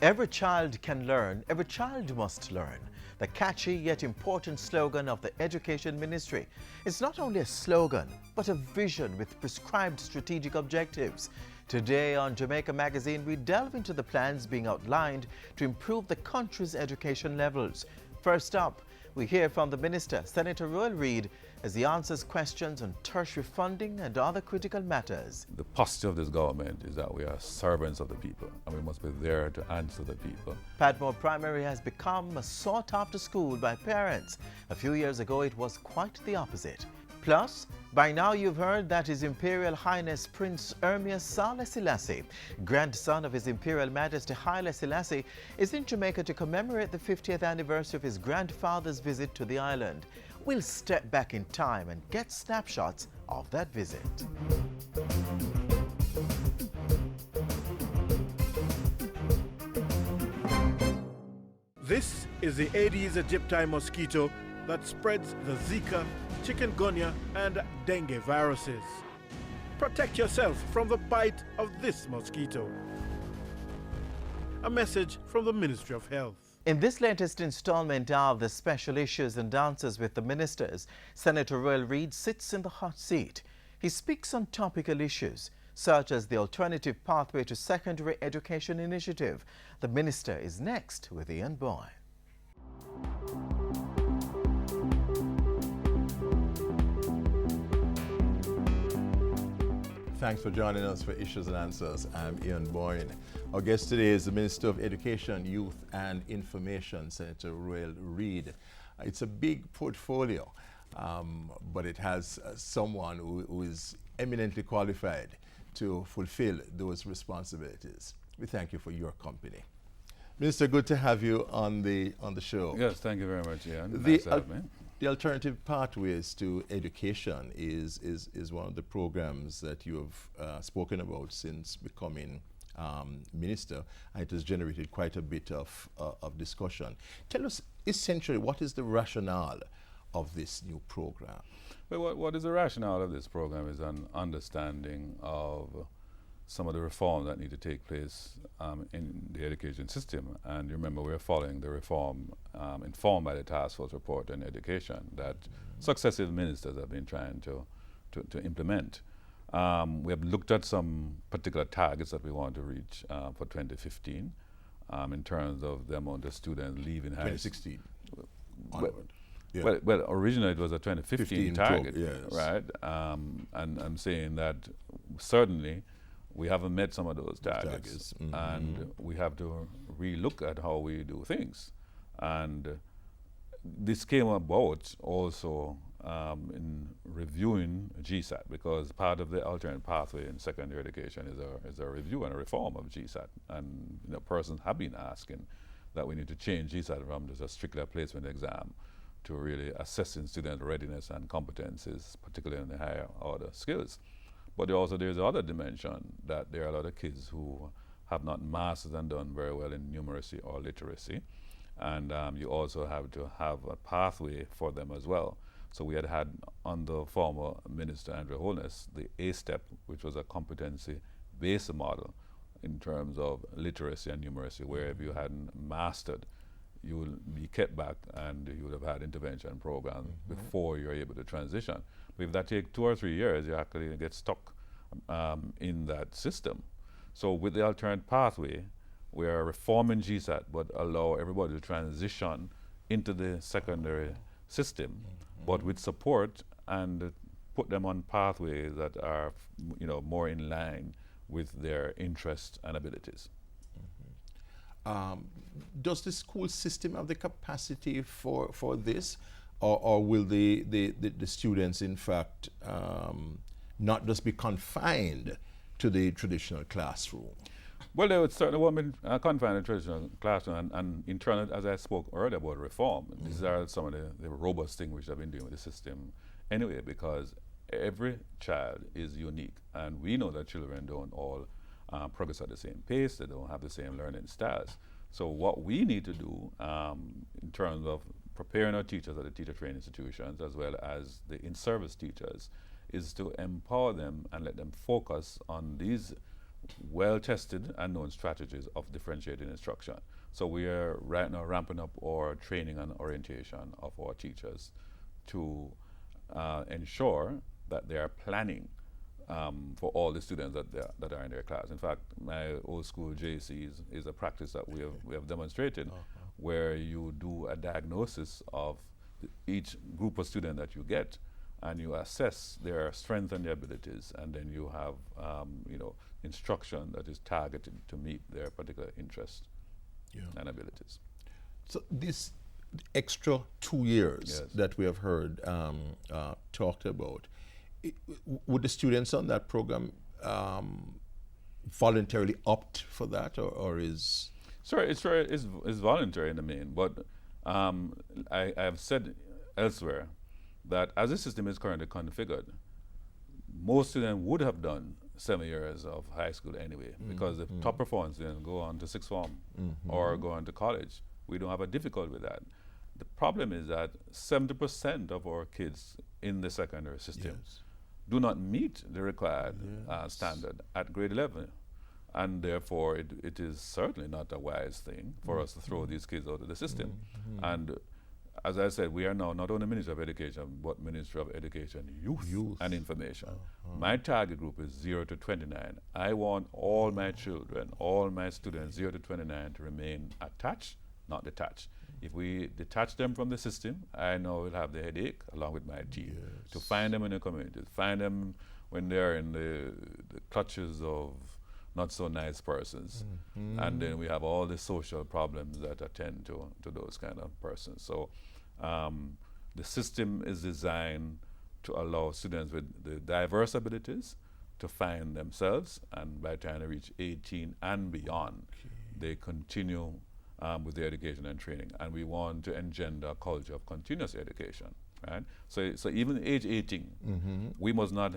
Every child can learn, every child must learn. The catchy yet important slogan of the Education Ministry. It's not only a slogan, but a vision with prescribed strategic objectives. Today on Jamaica Magazine, we delve into the plans being outlined to improve the country's education levels. First up, we hear from the Minister, Senator Royal Reid, as he answers questions on tertiary funding and other critical matters. The posture of this government is that we are servants of the people and we must be there to answer the people. Padmore Primary has become a sought-after school by parents. A few years ago, it was quite the opposite. Plus, by now you've heard that His Imperial Highness Prince Ermias Saleh Selassie, grandson of His Imperial Majesty Haile Selassie, is in Jamaica to commemorate the 50th anniversary of his grandfather's visit to the island. We'll step back in time and get snapshots of that visit. This is the Aedes aegypti mosquito that spreads the Zika, chikungunya and dengue viruses. Protect yourself from the bite of this mosquito. A message from the Ministry of Health. In this latest installment of the special issues and answers with the ministers, Senator Royal Reid sits in the hot seat. He speaks on topical issues such as the Alternative Pathway to Secondary Education Initiative. The minister is next with Ian Boy. Thanks for joining us for Issues and Answers. I'm Ian Boyne. Our guest today is the Minister of Education, Youth and Information, Senator Royal Reid. It's a big portfolio, but it has someone who is eminently qualified to fulfill those responsibilities. We thank you for your company. Minister, good to have you on the show. Yes, thank you very much, Ian. Nice to have me. The Alternative Pathways to Education is one of the programs that you have spoken about since becoming minister, and it has generated quite a bit of discussion. Tell us essentially what is the rationale of this new program? Well, what is the rationale of this program is an understanding of some of the reforms that need to take place in the education system. And remember, we're following the reform informed by the Task Force report on education that successive ministers have been trying to implement. We have looked at some particular targets that we want to reach for 2015 in terms of the amount of students leaving high school. 2016 onward. Yeah. Well, originally it was a 2015 target, yes. right? And I'm saying that certainly we haven't met some of those targets, and we have to relook at how we do things. And this came about also in reviewing GSAT, because part of the alternate pathway in secondary education is a review and a reform of GSAT. And persons have been asking that we need to change GSAT from just a strictly a placement exam to really assessing student readiness and competencies, particularly in the higher order skills. But there's other dimension that there are a lot of kids who have not mastered and done very well in numeracy or literacy. And you also have to have a pathway for them as well. So we had under former Minister Andrew Holness, the A-STEP, which was a competency-based model in terms of literacy and numeracy, where if you hadn't mastered, you will be kept back and you would have had intervention programs before you're able to transition. But if that takes 2 or 3 years, you actually get stuck in that system. So with the alternate pathway, we are reforming GSAT, but allow everybody to transition into the secondary system, but with support, and put them on pathways that are more in line with their interests and abilities. Does the school system have the capacity for this, or will the students in fact not just be confined to the traditional classroom? Well, they would certainly won't be confined to the traditional classroom, and in turn, as I spoke earlier about reform, these are some of the robust things which I've been doing with the system anyway, because every child is unique, and we know that children don't all progress at the same pace, they don't have the same learning styles. So what we need to do in terms of preparing our teachers at the teacher training institutions as well as the in-service teachers is to empower them and let them focus on these well-tested and known strategies of differentiated instruction. So we are right now ramping up our training and orientation of our teachers to ensure that they are planning for all the students that are in their class. In fact, my old school JC is a practice that we have demonstrated, where you do a diagnosis of each group of students that you get, and you assess their strengths and their abilities, and then you have instruction that is targeted to meet their particular interests and abilities. So this extra 2 years Yes. that we have heard talked about, would the students on that program voluntarily opt for that, or is? Sure, it's voluntary in the main, but I have said elsewhere that as the system is currently configured, most students would have done 7 years of high school anyway, because the top performers then go on to sixth form or go on to college. We don't have a difficulty with that. The problem is that 70% of our kids in the secondary system do not meet the required standard at grade 11. And therefore, it is certainly not a wise thing for us to throw these kids out of the system. And as I said, we are now not only Ministry of Education, but Ministry of Education, Youth. And Information. My target group is 0 to 29. I want all my children, all my students 0 to 29 to remain attached, not detached. If we detach them from the system, I know we'll have the headache along with my team to find them in the communities, find them when they're in the clutches of not so nice persons. And then we have all the social problems that attend to those kind of persons. So the system is designed to allow students with the diverse abilities to find themselves, and by the time they reach 18 and beyond, they continue with their education and training. And we want to engender a culture of continuous education, right? So even age 18, we must not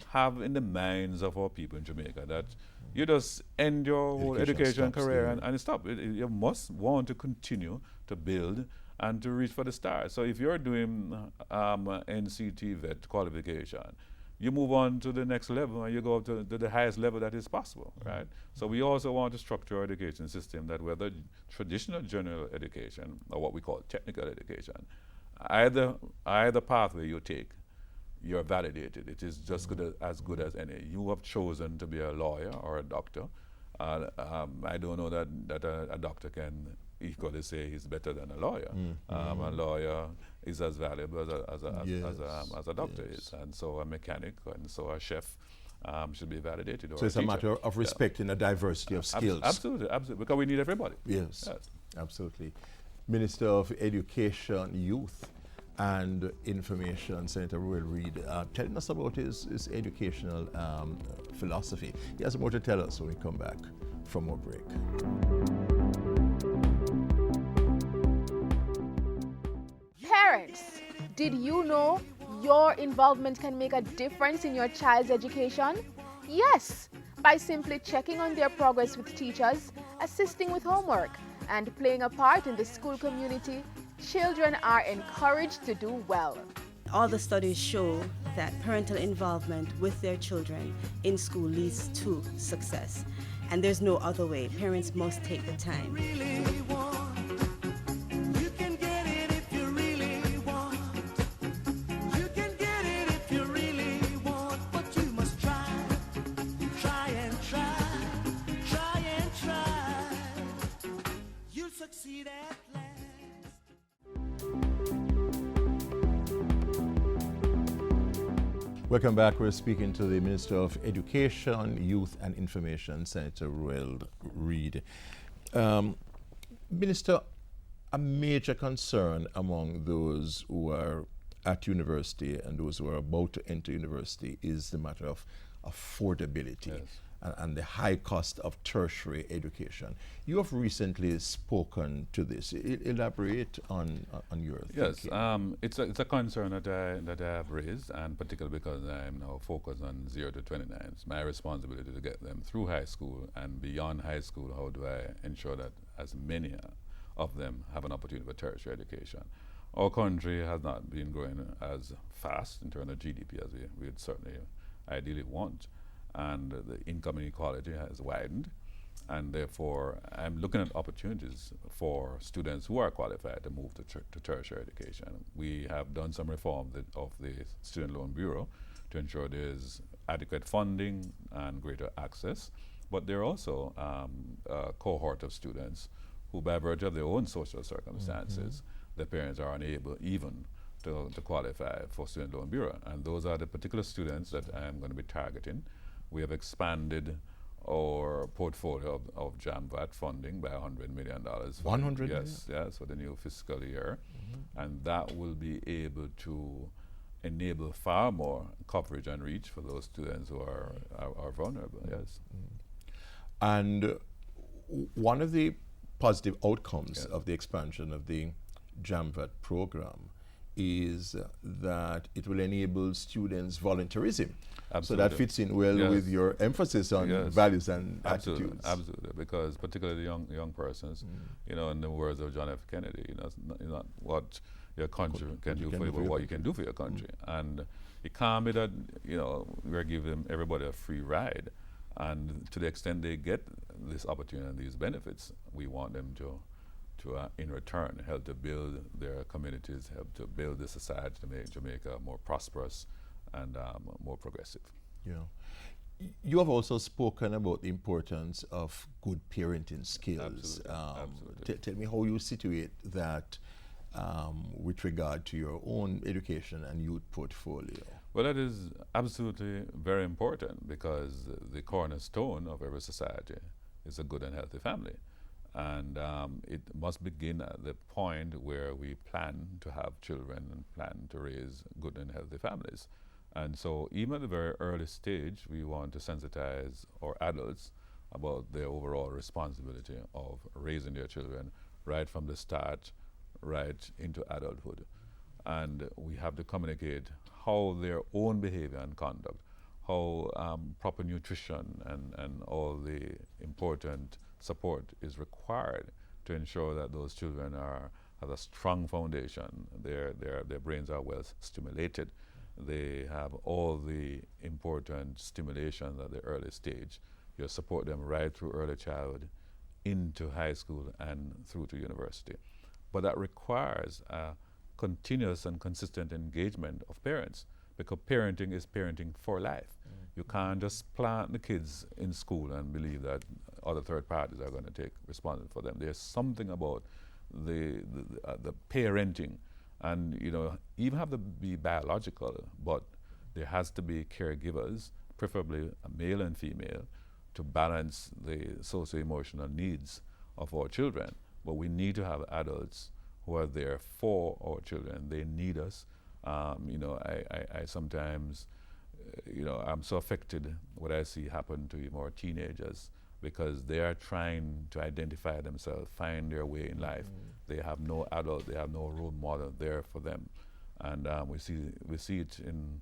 have in the minds of our people in Jamaica that you just end your whole education career and stop. You must want to continue to build and to reach for the stars. So if you're doing NCT vet qualification, you move on to the next level and you go up to the highest level that is possible, right? So we also want to structure our education system that whether traditional general education or what we call technical education, either pathway you take, you're validated. It is just as good as any. You have chosen to be a lawyer or a doctor. I don't know that a doctor can equally say he's better than a lawyer. A lawyer is as valuable as a doctor is, and so a mechanic and so a chef should be validated. So it's a matter of respecting a diversity of skills. Absolutely, because we need everybody. Yes, absolutely. Minister of Education, Youth and Information, Senator Roel Reid, telling us about his educational philosophy. He has more to tell us when we come back from our break. Parents, did you know your involvement can make a difference in your child's education? Yes, by simply checking on their progress with teachers, assisting with homework, and playing a part in the school community, children are encouraged to do well. All the studies show that parental involvement with their children in school leads to success. And there's no other way. Parents must take the time. Welcome back. We're speaking to the Minister of Education, Youth and Information, Senator Roel Reid. Minister, a major concern among those who are at university and those who are about to enter university is the matter of affordability and the high cost of tertiary education. You have recently spoken to this. Elaborate on your thinking. It's a concern that I have raised, and particularly because I'm now focused on 0 to 29. It's my responsibility to get them through high school and beyond high school. How do I ensure that as many of them have an opportunity for tertiary education? Our country has not been growing as fast in terms of GDP as we would certainly ideally want. and the income inequality has widened. And therefore, I'm looking at opportunities for students who are qualified to move to tertiary education. We have done some reform of the Student Loan Bureau to ensure there's adequate funding and greater access. But there are also a cohort of students who, by virtue of their own social circumstances, their parents are unable even to qualify for Student Loan Bureau. And those are the particular students that I'm going to be targeting. We have expanded our portfolio of JAMVAT funding by $100 million. $100 million? Yes, for the new fiscal year. And that will be able to enable far more coverage and reach for those students who are vulnerable, yes. And one of the positive outcomes of the expansion of the JAMVAT program is that it will enable students volunteerism. Absolutely. So that fits in well with your emphasis on values and attitudes. Absolutely, because particularly young persons, you know, in the words of John F. Kennedy, you know, it's not what your country can do for you, but what you can do for your country. And it can't be that, you know, we're giving everybody a free ride. And to the extent they get this opportunity and these benefits, we want them to in return, help to build their communities, help to build the society to make Jamaica more prosperous and more progressive. Yeah. You have also spoken about the importance of good parenting skills. Absolutely. Tell me how you situate that with regard to your own education and youth portfolio. Well, that is absolutely very important, because the cornerstone of every society is a good and healthy family. And it must begin at the point where we plan to have children and plan to raise good and healthy families. And so even at the very early stage, we want to sensitize our adults about their overall responsibility of raising their children right from the start, right into adulthood. And we have to communicate how their own behavior and conduct, how proper nutrition and all the important support is required to ensure that those children have a strong foundation. Their brains are well stimulated. They have all the important stimulation at the early stage. You support them right through early childhood, into high school, and through to university. But that requires a continuous and consistent engagement of parents, because parenting is parenting for life. You can't just plant the kids in school and believe that other third parties are going to take responsibility for them. There's something about the parenting, and you know, even have to be biological, but there has to be caregivers, preferably a male and female, to balance the socio-emotional needs of our children. But we need to have adults who are there for our children. They need us. You know, I sometimes, you know, I'm so affected what I see happen to more teenagers, because they are trying to identify themselves, find their way in life. They have no adult, they have no role model there for them. And we see it in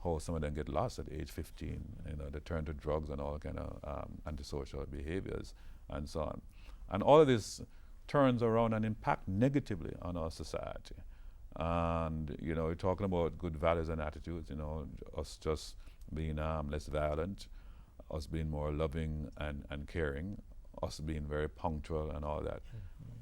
how some of them get lost at age 15. You know, they turn to drugs and all kind of antisocial behaviors and so on. And all of this turns around and impact negatively on our society. And you know, we're talking about good values and attitudes, you know, us just being less violent, us being more loving and caring, us being very punctual and all that.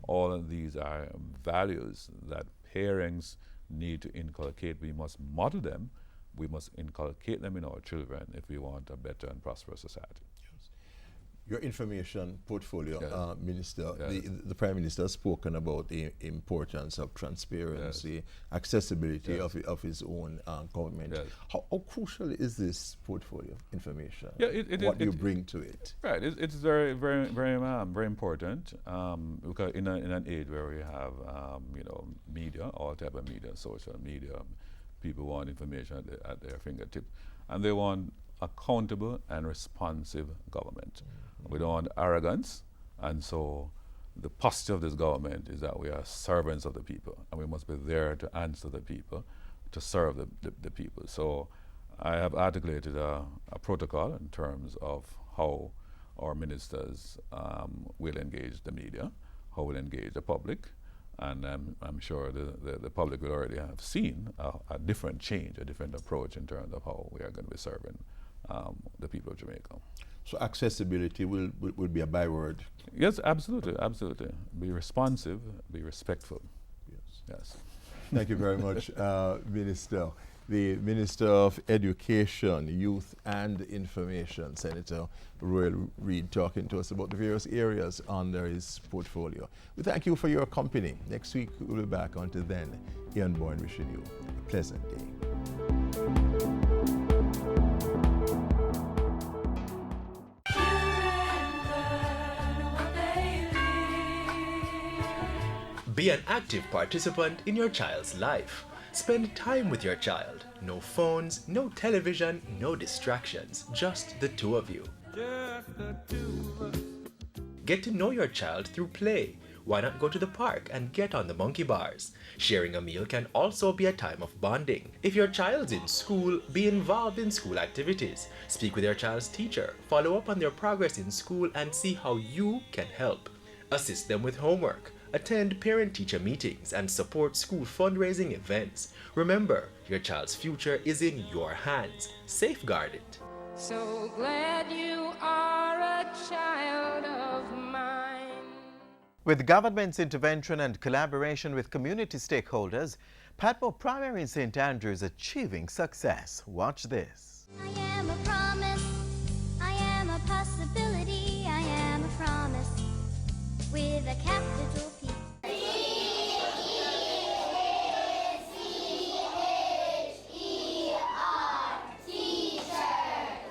All of these are values that parents need to inculcate. We must model them. We must inculcate them in our children if we want a better and prosperous society. Your information portfolio, Minister, the Prime Minister has spoken about the importance of transparency, accessibility of his own government. How crucial is this portfolio of information? What do you bring to it? Right, it's very, very, very, very important, because in an age where we have, you know, media, all type of media, social media, people want information at their fingertip, and they want accountable and responsive government. We don't want arrogance, and so the posture of this government is that we are servants of the people, and we must be there to answer the people, to serve the people. So I have articulated a protocol in terms of how our ministers will engage the media, how we'll engage the public, and I'm sure the public will already have seen a different change, a different approach in terms of how we are going to be serving the people of Jamaica. So accessibility will be a byword. Yes, absolutely, absolutely. Be responsive, be respectful. Yes. Thank you very much, Minister. The Minister of Education, Youth and Information, Senator Royal Reid, talking to us about the various areas under his portfolio. We thank you for your company. Next week we'll be back. Until then, Ian Boyne wishing you a pleasant day. Be an active participant in your child's life. Spend time with your child. No phones, no television, no distractions. Just the two of you. Get to know your child through play. Why not go to the park and get on the monkey bars? Sharing a meal can also be a time of bonding. If your child's in school, be involved in school activities. Speak with your child's teacher. Follow up on their progress in school and see how you can help. Assist them with homework. Attend parent-teacher meetings and support school fundraising events. Remember, your child's future is in your hands. Safeguard it. So glad you are a child of mine. With government's intervention and collaboration with community stakeholders, Padmore Primary in St. Andrews achieving success. Watch this. I am a promise, I am a possibility, I am a promise with a capital P.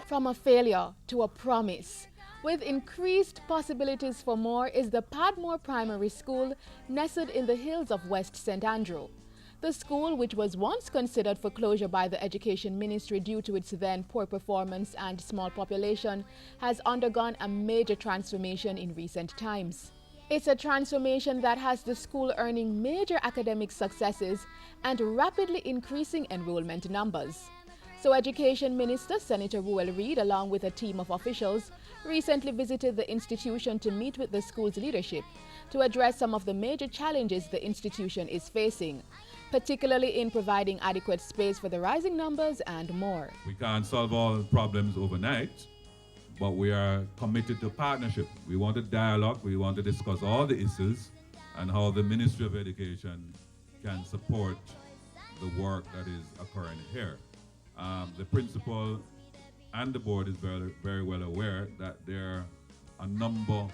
From a failure to a promise. With increased possibilities for more is the Padmore Primary School, nestled in the hills of West St. Andrew. The school, which was once considered for closure by the Education Ministry due to its then poor performance and small population, has undergone a major transformation in recent times. It's a transformation that has the school earning major academic successes and rapidly increasing enrollment numbers. So Education Minister Senator Royal Reid, along with a team of officials, recently visited the institution to meet with the school's leadership to address some of the major challenges the institution is facing, particularly in providing adequate space for the rising numbers and more. We can't solve all problems overnight, but we are committed to partnership. We want a dialogue, we want to discuss all the issues and how the Ministry of Education can support the work that is occurring here. The principal and the board is very, very well aware that there are a number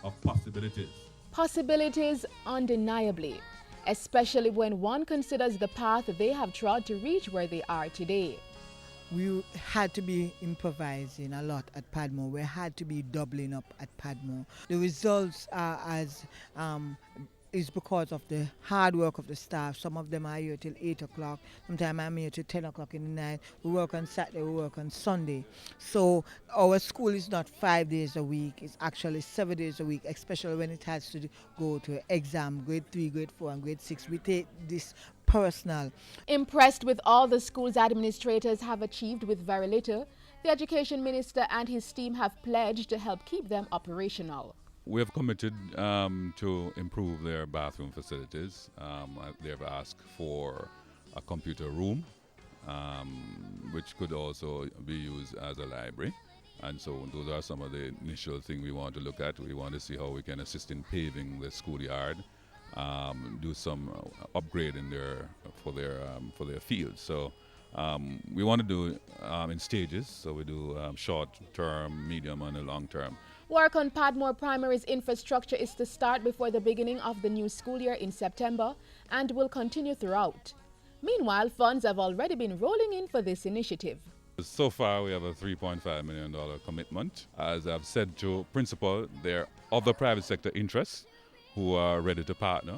of possibilities. Possibilities undeniably, especially when one considers the path they have trod to reach where they are today. We had to be improvising a lot at Padmore. We had to be doubling up at Padmore. The results are is because of the hard work of the staff. Some of them are here till 8 o'clock. Sometimes I'm here till 10 o'clock in the night. We work on Saturday, we work on Sunday. So our school is not 5 days a week. It's actually 7 days a week, especially when it has to go to exam, grade 3, grade 4, and grade 6. We take this personal. Impressed with all the school's administrators have achieved with very little, the Education Minister and his team have pledged to help keep them operational. We have committed to improve their bathroom facilities. They have asked for a computer room, which could also be used as a library. And so those are some of the initial things we want to look at. We want to see how we can assist in paving the schoolyard, do some upgrading for their fields. So we want to do in stages. So we do short term, medium, and a long term. Work on Padmore Primary's infrastructure is to start before the beginning of the new school year in September and will continue throughout. Meanwhile, funds have already been rolling in for this initiative. So far, we have a $3.5 million commitment. As I've said to principal, there are other private sector interests who are ready to partner,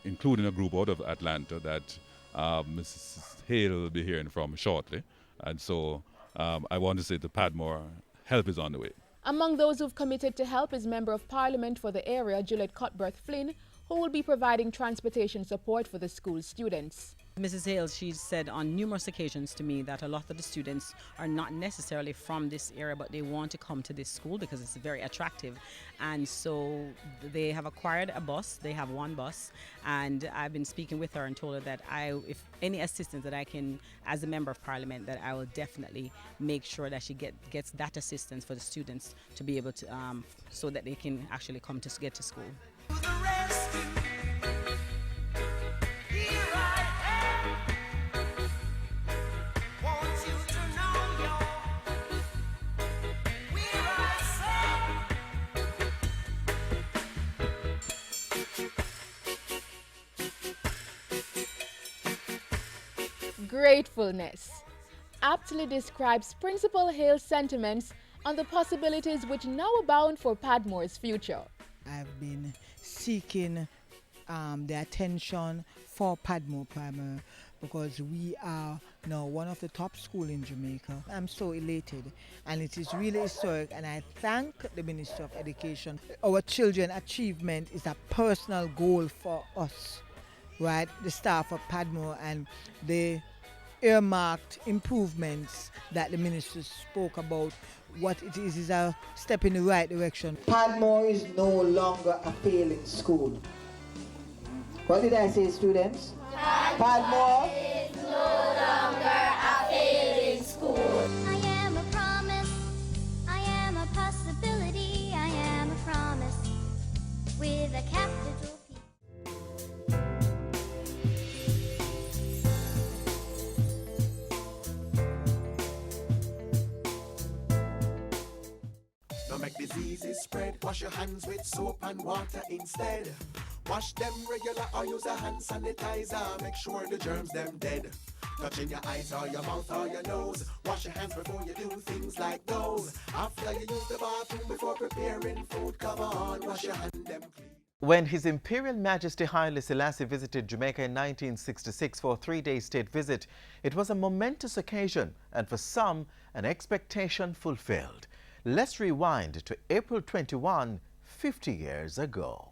including a group out of Atlanta that Mrs. Hale will be hearing from shortly. And so I want to say to Padmore, help is on the way. Among those who've committed to help is Member of Parliament for the area, Juliet Cuthbert Flynn, who will be providing transportation support for the school students. Mrs. Hales, she said on numerous occasions to me that a lot of the students are not necessarily from this area, but they want to come to this school because it's very attractive. And so they have acquired a bus. They have one bus. And I've been speaking with her and told her that if any assistance that I can, as a member of parliament, that I will definitely make sure that she gets that assistance for the students to be able to, so that they can actually come to get to school. Gratefulness aptly describes Principal Hale's sentiments on the possibilities which now abound for Padmore's future. I've been seeking the attention for Padmore Primary because we are now one of the top schools in Jamaica. I'm so elated, and it is really historic, and I thank the Ministry of Education. Our children's achievement is a personal goal for us, right? The staff of Padmore, and the earmarked improvements that the minister spoke about. What it is a step in the right direction. Padmore is no longer a failing school. What did I say, students? Padmore is no longer a failing school. I am a promise. I am a possibility. I am a promise with a capital P. Don't make diseases spread. Wash your hands with soap and water instead. Wash them regular or use a hand sanitizer. Make sure the germs them dead. Touching your eyes or your mouth or your nose. Wash your hands before you do things like those. After you use the bathroom before preparing food, come on, wash your hand them clean. When His Imperial Majesty Haile Selassie visited Jamaica in 1966 for a 3-day state visit, it was a momentous occasion and for some, an expectation fulfilled. Let's rewind to April 21, 50 years ago.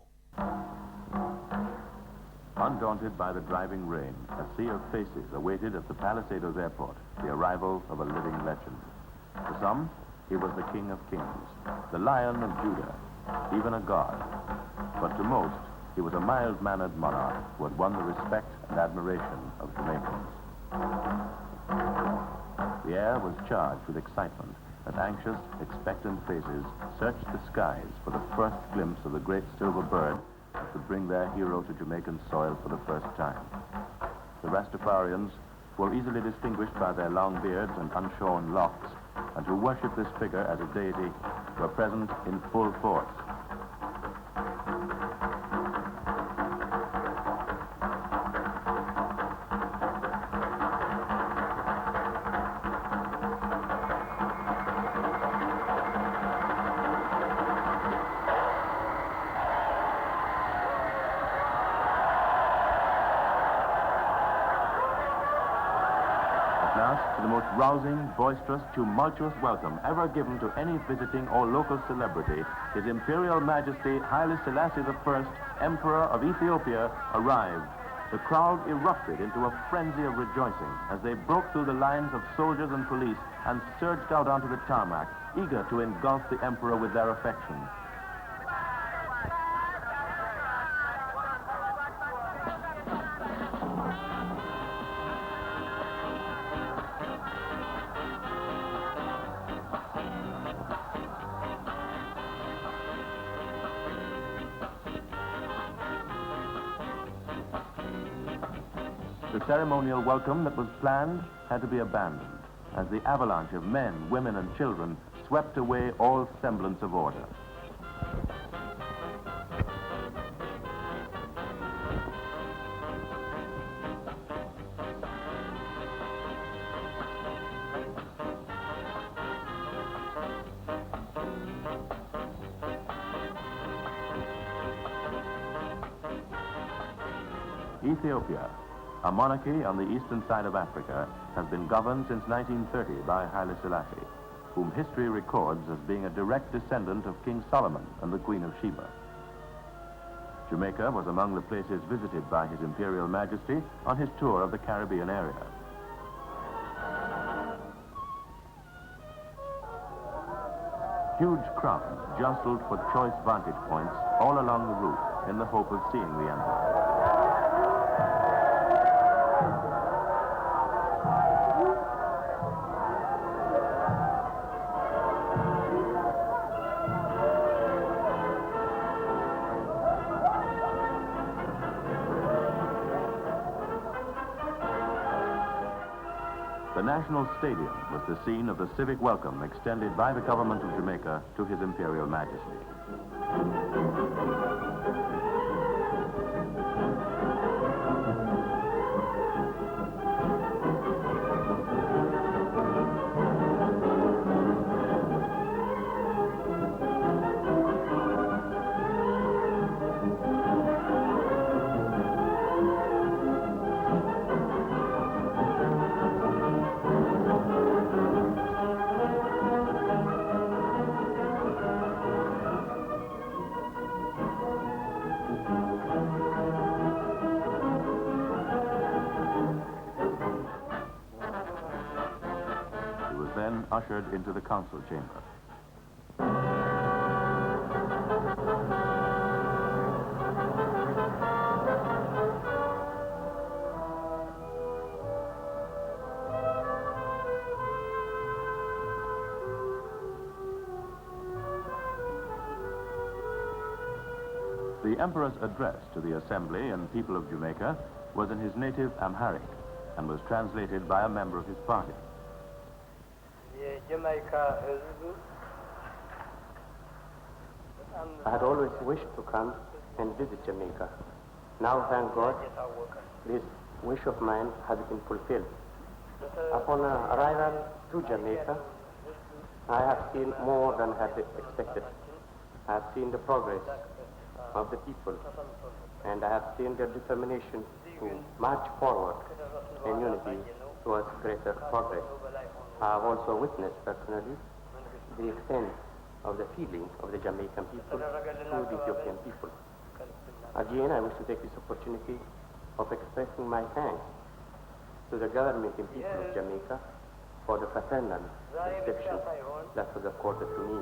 Undaunted by the driving rain, a sea of faces awaited at the Palisadoes Airport the arrival of a living legend. To some, he was the King of Kings, the Lion of Judah, even a god. But to most, he was a mild-mannered monarch who had won the respect and admiration of Jamaicans. The air was charged with excitement as anxious, expectant faces searched the skies for the first glimpse of the great silver bird that would bring their hero to Jamaican soil for the first time. The Rastafarians, who were easily distinguished by their long beards and unshorn locks, and who worshipped this figure as a deity, were present in full force. The most rousing, boisterous, tumultuous welcome ever given to any visiting or local celebrity, His Imperial Majesty Haile Selassie I, Emperor of Ethiopia, arrived. The crowd erupted into a frenzy of rejoicing as they broke through the lines of soldiers and police and surged out onto the tarmac, eager to engulf the Emperor with their affection. The ceremonial welcome that was planned had to be abandoned as the avalanche of men, women, and children swept away all semblance of order. Ethiopia, a monarchy on the eastern side of Africa, has been governed since 1930 by Haile Selassie, whom history records as being a direct descendant of King Solomon and the Queen of Sheba. Jamaica was among the places visited by His Imperial Majesty on his tour of the Caribbean area. Huge crowds jostled for choice vantage points all along the route in the hope of seeing the Emperor. The National Stadium was the scene of the civic welcome extended by the government of Jamaica to His Imperial Majesty. Then ushered into the council chamber. The Emperor's address to the Assembly and people of Jamaica was in his native Amharic and was translated by a member of his party. I had always wished to come and visit Jamaica. Now, thank God, this wish of mine has been fulfilled. Upon arrival to Jamaica, I have seen more than I had expected. I have seen the progress of the people, and I have seen their determination to march forward in unity towards greater progress. I have also witnessed personally the extent of the feeling of the Jamaican people to the Ethiopian people. Again, I wish to take this opportunity of expressing my thanks to the government and people of Jamaica for the fraternal reception that was accorded to me.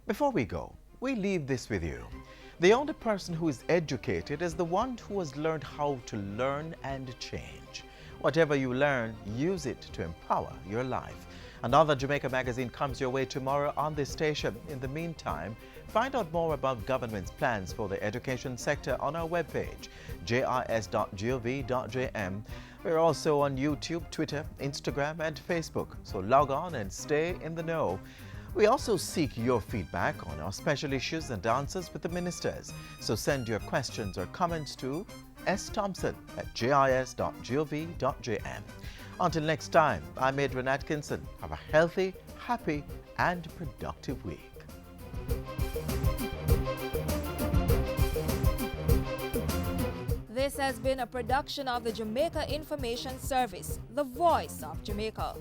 Before we go, we leave this with you. The only person who is educated is the one who has learned how to learn and change. Whatever you learn, use it to empower your life. Another Jamaica magazine comes your way tomorrow on this station. In the meantime, find out more about government's plans for the education sector on our webpage, jis.gov.jm. We're also on YouTube, Twitter, Instagram, and Facebook, so log on and stay in the know. We also seek your feedback on our special issues and answers with the ministers. So send your questions or comments to sthompson@jis.gov.jm. Until next time, I'm Adrian Atkinson. Have a healthy, happy, and productive week. This has been a production of the Jamaica Information Service, the voice of Jamaica.